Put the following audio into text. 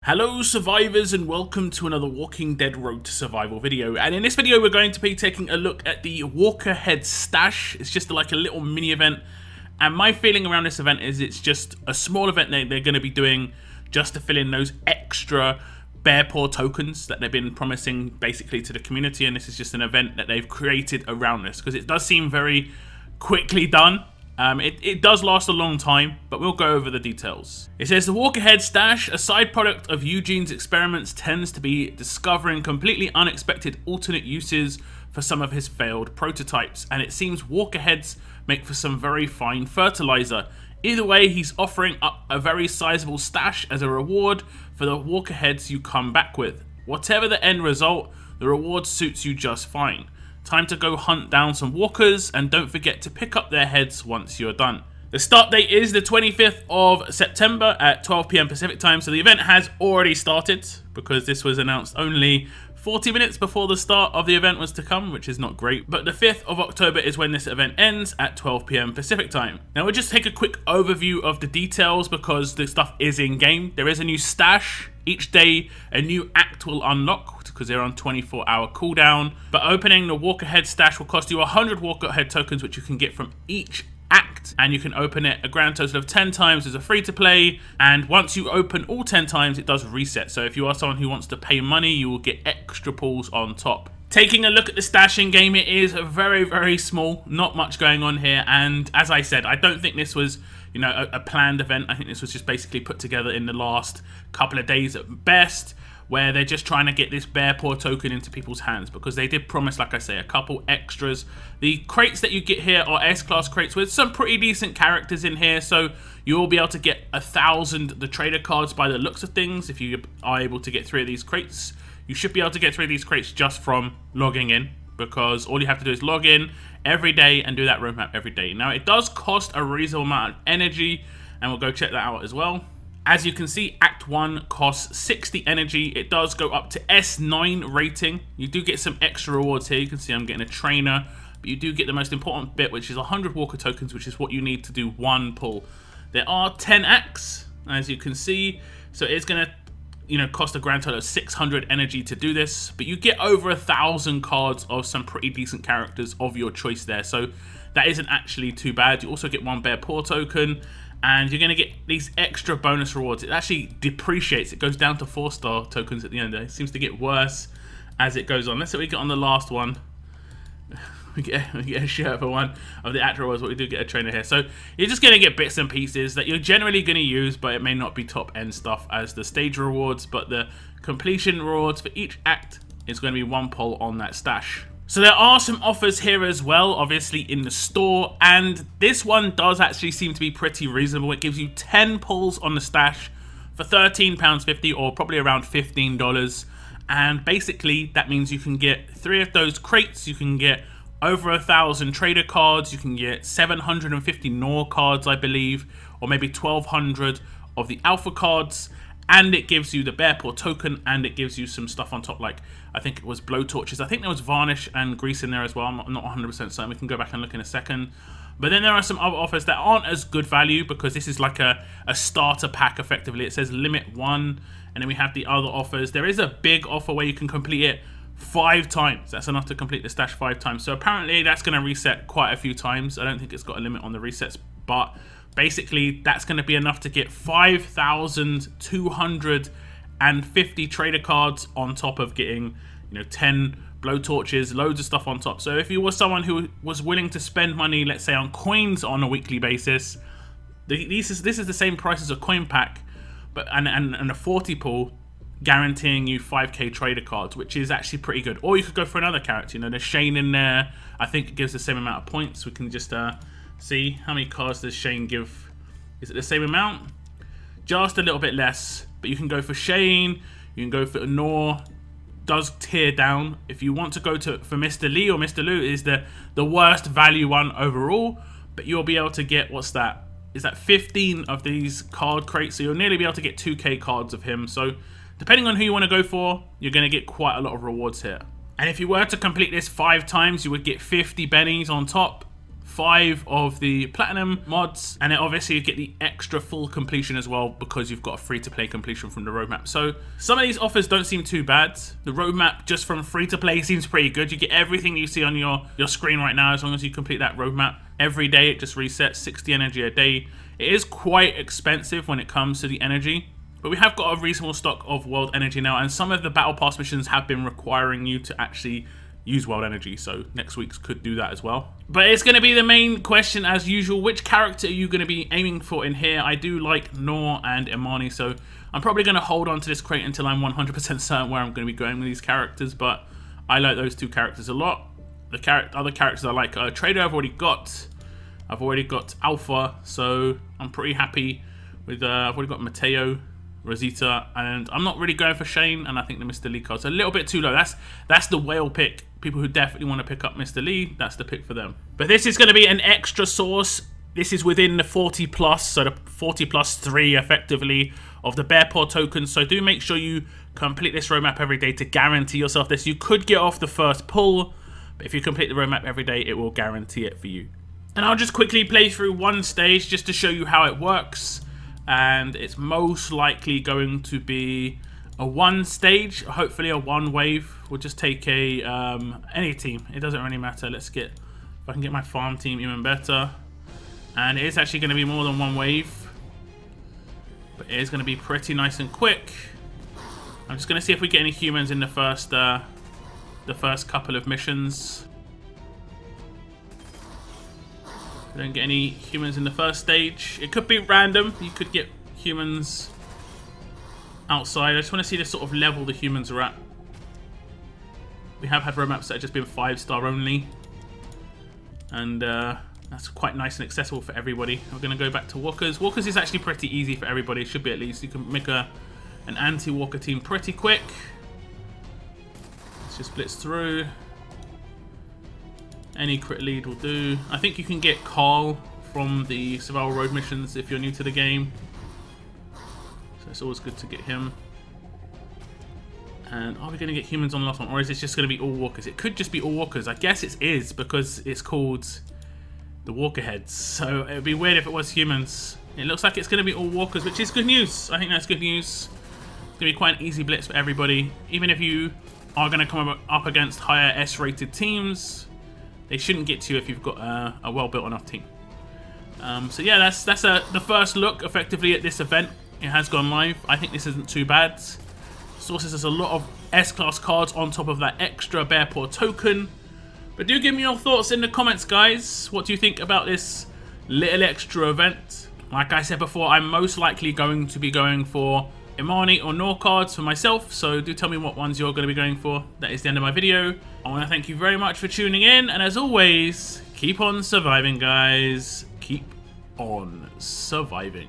Hello survivors and welcome to another Walking Dead Road to Survival video, and in this video we're going to be taking a look at the Walker Head Stash. It's just like a little mini event, and my feeling around this event is it's just a small event they're going to be doing just to fill in those extra bear paw tokens that they've been promising basically to the community, and this is just an event that they've created around this because it does seem very quickly done. It does last a long time, but we'll go over the details. It says the Walker Head Stash, a side product of Eugene's experiments, tends to be discovering completely unexpected alternate uses for some of his failed prototypes, and it seems Walker Heads make for some very fine fertilizer. Either way, he's offering up a very sizable stash as a reward for the Walker Heads you come back with. Whatever the end result, the reward suits you just fine. Time to go hunt down some walkers, and don't forget to pick up their heads once you're done. The start date is the 25th of September at 12 PM Pacific time, so the event has already started because this was announced only 40 minutes before the start of the event was to come, which is not great. But the 5th of October is when this event ends at 12 PM Pacific time. Now we'll just take a quick overview of the details because the stuff is in game. There is a new stash. Each day a new act will unlock because they're on 24-hour cooldown. But opening the Walker Head Stash will cost you 100 Walker Head tokens, which you can get from each act, and you can open it a grand total of 10 times as a free to play, and once you open all 10 times it does reset. So if you are someone who wants to pay money, you will get extra pulls on top. Taking a look at the stash in game, it is very small, not much going on here, and as I said, I don't think this was a planned event. I think this was just basically put together in the last couple of days at best, where they're just trying to get this bear paw token into people's hands because they did promise, like I say, a couple extras. The crates that you get here are S class crates with some pretty decent characters in here, so you will be able to get 1,000 the trader cards by the looks of things. If you are able to get 3 of these crates, you should be able to get 3 of these crates just from logging in, because all you have to do is log in every day and do that roadmap every day. Now it does cost a reasonable amount of energy, and we'll go check that out as well. As you can see, Act 1 costs 60 energy. It does go up to S9 rating. You do get some extra rewards here. You can see I'm getting a trainer, but you do get the most important bit, which is 100 Walker tokens, which is what you need to do one pull. There are 10 acts, as you can see, so it's going to cost a grand total of 600 energy to do this, but you get over 1,000 cards of some pretty decent characters of your choice there, so that isn't actually too bad. You also get 1 bear paw token, and you're going to get these extra bonus rewards. It actually depreciates. It goes down to 4-star tokens at the end. It seems to get worse as it goes on. Let's say we get on the last one. We get a shirt for one of the act rewards, but we do get a trainer here. So you're just going to get bits and pieces that you're generally going to use, but it may not be top end stuff as the stage rewards, but the completion rewards for each act is going to be 1 pull on that stash. So there are some offers here as well, obviously in the store, and this one does actually seem to be pretty reasonable. It gives you 10 pulls on the stash for £13.50, or probably around $15, and basically that means you can get 3 of those crates, you can get over 1,000 trader cards, you can get 750 Nor cards, I believe, or maybe 1,200 of the Alpha cards, and it gives you the bear paw token, and it gives you some stuff on top, like I think it was blow torches. I think there was varnish and grease in there as well. I'm not 100% certain. We can go back and look in a second. But then there are some other offers that aren't as good value because this is like a starter pack effectively. It says limit 1, and then we have the other offers. There is a big offer where you can complete it 5 times. That's enough to complete the stash 5 times. So apparently that's going to reset quite a few times. I don't think it's got a limit on the resets, but basically that's going to be enough to get 5,250 trader cards on top of getting 10 blow torches, loads of stuff on top. So if you were someone who was willing to spend money, let's say on coins on a weekly basis, this is the same price as a coin pack, but and a 40 pull guaranteeing you 5k trader cards, which is actually pretty good. Or you could go for another character. There's Shane in there. I think it gives the same amount of points. We can just see how many cards does Shane give. Is it the same amount? Just a little bit less, but you can go for Shane, you can go for Nor. Does tear down. If you want to go for Mr. Lee or Mr. Lou, is the worst value one overall, but you'll be able to get, what's that? Is that 15 of these card crates, so you'll nearly be able to get 2k cards of him. So depending on who you want to go for, you're going to get quite a lot of rewards here. And if you were to complete this 5 times, you would get 50 bennies on top, 5 of the platinum mods, and then obviously you get the extra full completion as well because you've got a free-to-play completion from the roadmap. So some of these offers don't seem too bad. The roadmap just from free-to-play seems pretty good. You get everything you see on your screen right now as long as you complete that roadmap. Every day it just resets 60 energy a day. It is quite expensive when it comes to the energy, but we have got a reasonable stock of world energy now, and some of the battle pass missions have been requiring you to actually use world energy, so next week's could do that as well. But it's going to be the main question as usual. Which character are you going to be aiming for in here? I do like Noor and Imani, so I'm probably going to hold on to this crate until I'm 100% certain where I'm going to be going with these characters, but I like those two characters a lot. The other characters I like, Trader I've already got. I've already got Alpha, so I'm pretty happy with, I've already got Mateo, Rosita, and I'm not really going for Shane, and I think the Mr. Lee card's a little bit too low. That's the whale pick. People who definitely want to pick up Mr. Lee, that's the pick for them. But this is going to be an extra source. This is within the 40 plus, so the 40 plus 3 effectively of the bear paw tokens. So do make sure you complete this roadmap every day to guarantee yourself this. You could get off the first pull, but if you complete the roadmap every day, it will guarantee it for you. And I'll just quickly play through one stage just to show you how it works. And it's most likely going to be a 1 stage, hopefully a 1 wave. We'll just take a any team. It doesn't really matter. Let's get, if I can get my farm team even better. And it is actually going to be more than 1 wave, but it is going to be pretty nice and quick. I'm just going to see if we get any humans in the first couple of missions. We don't get any humans in the first stage. It could be random. You could get humans outside. I just want to see the sort of level the humans are at. We have had roadmaps that have just been 5-star only, and that's quite nice and accessible for everybody. We're going to go back to walkers. Walkers is actually pretty easy for everybody. It should be, at least. You can make an anti-walker team pretty quick. Let's just blitz through. Any crit lead will do. I think you can get Carl from the survival road missions if you're new to the game, so it's always good to get him. And are we going to get humans on the last one, or is it just going to be all walkers? It could just be all walkers. I guess it is because it's called the walker heads, so it would be weird if it was humans. It looks like it's going to be all walkers, which is good news. I think that's good news. It's going to be quite an easy blitz for everybody. Even if you are going to come up against higher S-rated teams, they shouldn't get to you if you've got a well-built enough team. So yeah, that's the first look effectively at this event. It has gone live. I think this isn't too bad. Sources us a lot of S-Class cards on top of that extra bear paw token. But do give me your thoughts in the comments, guys. What do you think about this little extra event? Like I said before, I'm most likely going to be going for Imani or Noor cards for myself, so do tell me what ones you're going to be going for. That is the end of my video. I want to thank you very much for tuning in, and as always, keep on surviving, guys. Keep on surviving.